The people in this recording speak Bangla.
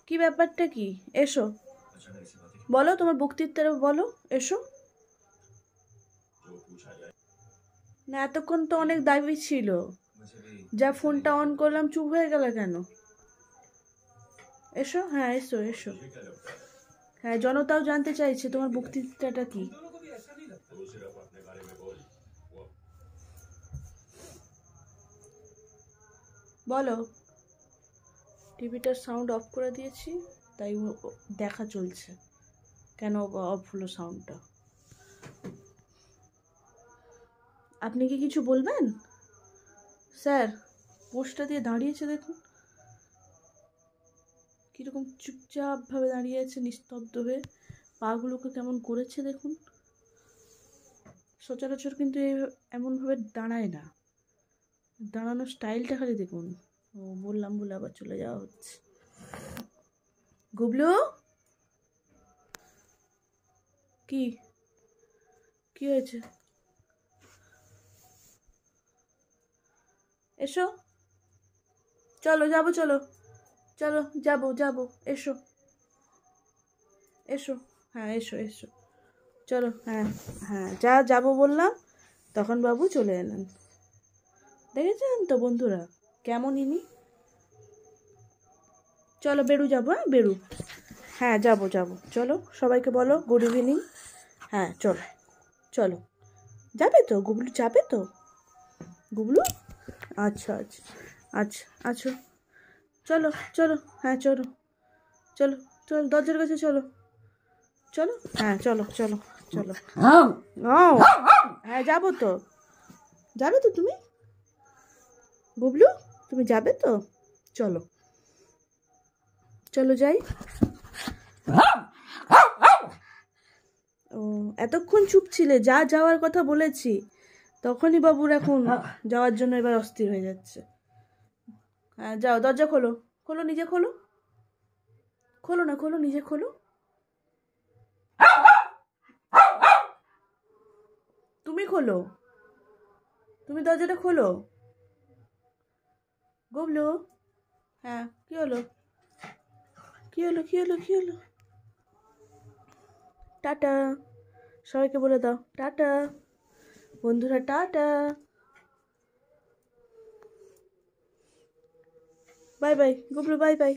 কি ব্যাপারটা কি? এসো, বলো তোমার বক্তৃতাটা বলো, এসো। না এতক্ষণ তো অনেক দাবি ছিল, যা ফোনটা অন করলাম চুপ হয়ে গেল কেন? এসো, হ্যাঁ এসো এসো। হ্যাঁ, জনতাও জানতে চাইছে তোমার বক্তৃতাটা কি। বলো। টিভিটার সাউন্ড অফ করে দিয়েছি, তাই দেখা চলছে কেন অফ হলো সাউন্ডটা। আপনি কি কিছু বলবেন? স্যার, পোস্টটা দিয়ে দাঁড়িয়েছে দেখুন, কীরকম চুপচাপভাবে দাঁড়িয়ে আছে নিস্তব্ধ হয়ে, পাগুলোকে কেমন করেছে দেখুন। সচরাচর কিন্তু এমনভাবে দাঁড়ায় না, দাঁড়ানোর স্টাইলটা খালি দেখুন। ও বললাম বলে আবার চলে যাওয়া হচ্ছে। গুবলু, কি কি হয়েছে? এসো, চলো যাবো, চলো চলো যাবো যাবো, এসো এসো। হ্যাঁ এসো এসো, চলো। হ্যাঁ হ্যাঁ, যা যাবো বললাম তখন বাবু চলে এলেন। দেখেছেন তো বন্ধুরা কেমন ইনি। চলো বেরু যাবো, হ্যাঁ বেরু, হ্যাঁ যাবো যাবো, চলো সবাইকে বলো গুড ইভিনিং। হ্যাঁ চলো চলো, যাবে তো গুবলু, যাবে তো গুবলু? আচ্ছা আচ্ছা আচ্ছা আচ্ছা, চলো চলো, হ্যাঁ চলো চলো চলো, দরজার কাছে চলো চলো, হ্যাঁ চলো চলো চলো। ও হ্যাঁ যাবো তো, যাবে তো তুমি গুবলু, তুমি যাবে তো? চলো চলো যাই। ও এতক্ষণ চুপ ছিলে, যা যাওয়ার কথা বলেছি তখনই বাবুর এখন যাওয়ার জন্য এবার অস্থির হয়ে যাচ্ছে। হ্যাঁ যাও, দরজা খোলো, খোলো নিজে খোলো, খোলো না খোলো, নিজে খোলো। তুমি খোলো, তুমি দরজাটা খোলো গুবলু। হ্যাঁ কি হলো, কি হলো, কি হলো, কি হলো? টাটা, সবাইকে বলে দাও টাটা, বন্ধুরা tata, bye bye Gublu, bye bye.